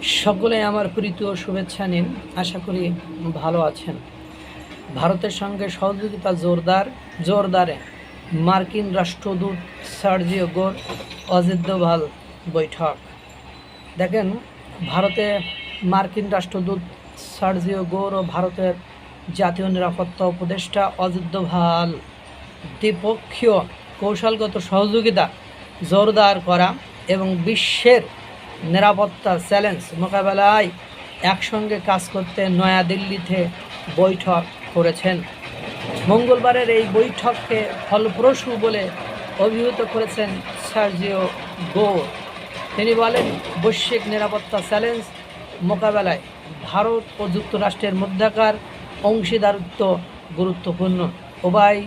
সকলে আমার প্রীতি ও শুভেচ্ছা নিন। আশা করি ভালো আছেন। ভারতের সঙ্গে সহযোগিতা জোরদারে মার্কিন রাষ্ট্রদূত সার্জিও গোর অজিত দোভাল বৈঠক। দেখেন, ভারতে মার্কিন রাষ্ট্রদূত সার্জিও গোর ও ভারতের জাতীয় নিরাপত্তা উপদেষ্টা অজিত দোভাল দ্বিপক্ষীয় কৌশলগত সহযোগিতা জোরদার করা এবং বিশ্বের নিরাপত্তা চ্যালেঞ্জ মোকাবেলায় একসঙ্গে কাজ করতে নয়াদিল্লিতে বৈঠক করেছেন। মঙ্গলবারের এই বৈঠককে ফলপ্রসূ বলে অভিহিত করেছেন সার্জিও গোর। তিনি বলেন, বৈশ্বিক নিরাপত্তা চ্যালেঞ্জ মোকাবেলায় ভারত ও যুক্তরাষ্ট্রের মধ্যকার অংশীদারিত্ব গুরুত্বপূর্ণ। উভয়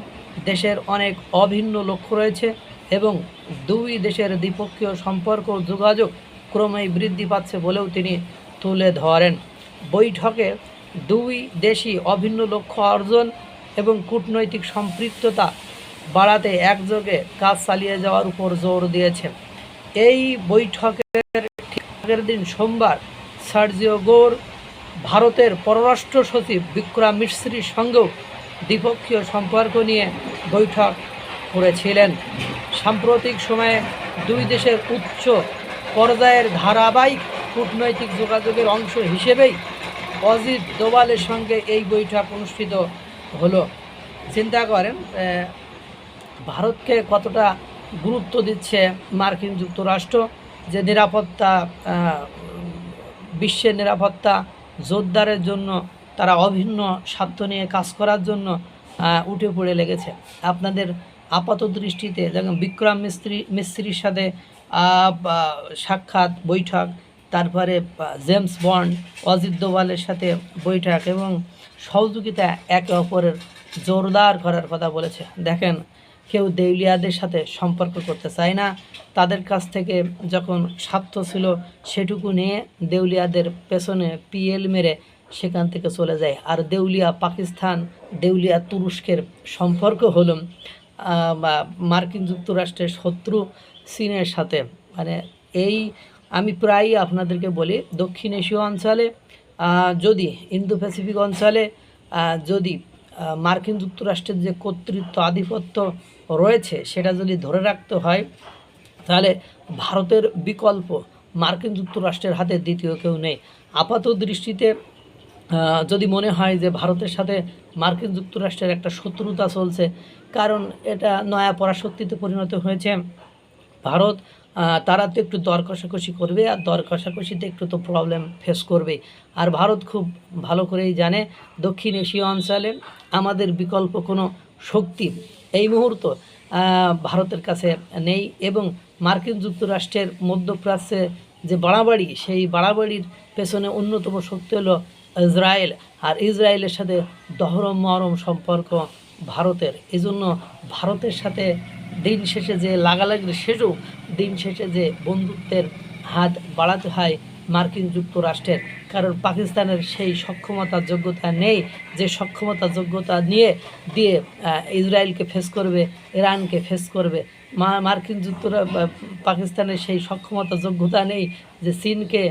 দেশের অনেক অভিন্ন লক্ষ্য রয়েছে এবং দুই দেশের দ্বিপক্ষীয় সম্পর্ক ও যোগাযোগ ক্রমেই বৃদ্ধি পাচ্ছে বলেও তিনি তুলে ধরেন। বৈঠকে দুই দেশই অভিন্ন লক্ষ্য অর্জন এবং কূটনৈতিক সম্পৃক্ততা বাড়াতে একযোগে কাজ চালিয়ে যাওয়ার উপর জোর দিয়েছেন। এই বৈঠকের ঠিক আগের দিন সোমবার সার্জিও গোর ভারতের পররাষ্ট্র সচিব বিক্রম মিশ্রির সঙ্গেও দ্বিপক্ষীয় সম্পর্ক নিয়ে বৈঠক করেছিলেন। সাম্প্রতিক সময়ে দুই দেশের উচ্চ পর্যায়ের ধারাবাহিক কূটনৈতিক যোগাযোগের অংশ হিসেবেই অজিত দোভালের সঙ্গে এই বৈঠক অনুষ্ঠিত হলো। চিন্তা করেন ভারতকে কতটা গুরুত্ব দিচ্ছে মার্কিন যুক্তরাষ্ট্র, যে নিরাপত্তা বিশ্বের নিরাপত্তা জোরদারের জন্য তারা অভিন্ন স্বার্থ নিয়ে কাজ করার জন্য উঠে পড়ে লেগেছে। আপনাদের আপাত দৃষ্টিতে যেমন বিক্রম মিস্ত্রির সাথে সাক্ষাৎ বৈঠক, তারপরে জেমস বন্ড অজিত দোভালের সাথে বৈঠক এবং সহযোগিতা একে অপরের জোরদার করার কথা বলেছে। দেখেন, কেউ দেউলিয়াদের সাথে সম্পর্ক করতে চায় না। তাদের কাছ থেকে যখন স্বার্থ ছিল সেটুকু নিয়ে দেউলিয়াদের পেছনে পিএল মেরে সেখান থেকে চলে যায়। আর দেউলিয়া পাকিস্তান, দেউলিয়া তুরস্কের সম্পর্ক হলো মার্কিন যুক্তরাষ্ট্রের শত্রু চীনের সাথে। মানে এই আমি প্রায়ই আপনাদেরকে বলি, দক্ষিণ এশীয় অঞ্চলে যদি ইন্দো প্যাসিফিক অঞ্চলে যদি মার্কিন যুক্তরাষ্ট্রের যে কর্তৃত্ব আধিপত্য রয়েছে সেটা যদি ধরে রাখতে হয়, তাহলে ভারতের বিকল্প মার্কিন যুক্তরাষ্ট্রের হাতে দ্বিতীয় কেউ নেই। আপাত দৃষ্টিতে যদি মনে হয় যে ভারতের সাথে মার্কিন যুক্তরাষ্ট্রের একটা শত্রুতা চলছে, কারণ এটা নয়া পরাশক্তিতে পরিণত হয়েছে, ভারত তারা তো একটু দর কষাকষি করবে, আর দর কষাকষিতে একটু তো প্রবলেম ফেস করবে। আর ভারত খুব ভালো করেই জানে দক্ষিণ এশীয় অঞ্চলে আমাদের বিকল্প কোনো শক্তি এই মুহূর্ত ভারতের কাছে নেই এবং মার্কিন যুক্তরাষ্ট্রের মধ্যপ্রাচ্যে যে বাড়াবাড়ি, সেই বাড়াবাড়ির পেছনে অন্যতম শক্তি হলো ইসরায়েল। আর ইসরায়েলের সাথে দহরম মহরম সম্পর্ক ভারতের। এজন্য ভারতের সাথে দিন শেষে যে লাগালাগির শেষেও দিন শেষে যে বন্ধুত্বের হাত বাড়াতে হয় মার্কিন যুক্তরাষ্ট্রের, কারণ পাকিস্তানের সেই সক্ষমতা যোগ্যতা নেই যে সক্ষমতা যোগ্যতা দিয়ে ইসরায়েলকে ফেস করবে, ইরানকে ফেস করবে। মার্কিন পাকিস্তানের সেই সক্ষমতা যোগ্যতা নেই যে চীনকে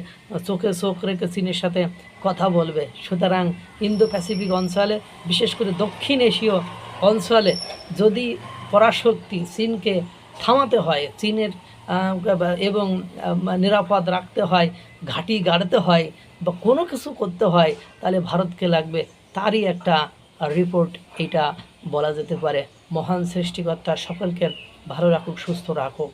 চোখে চোখ রেখে চীনের সাথে কথা বলবে। সুতরাং ইন্দো প্যাসিফিক অঞ্চলে, বিশেষ করে দক্ষিণ এশীয় অঞ্চলে যদি পরাশক্তি চীনকে থামাতে হয়, চীনের এবং নিরাপদ রাখতে হয়, ঘাঁটি গাড়তে হয় বা কোনো কিছু করতে হয়, তাহলে ভারতকে লাগবে। তারই একটা রিপোর্ট এটা বলা যেতে পারে। মহান সৃষ্টিকর্তা সকলকে ভালো রাখুক, সুস্থ রাখুক।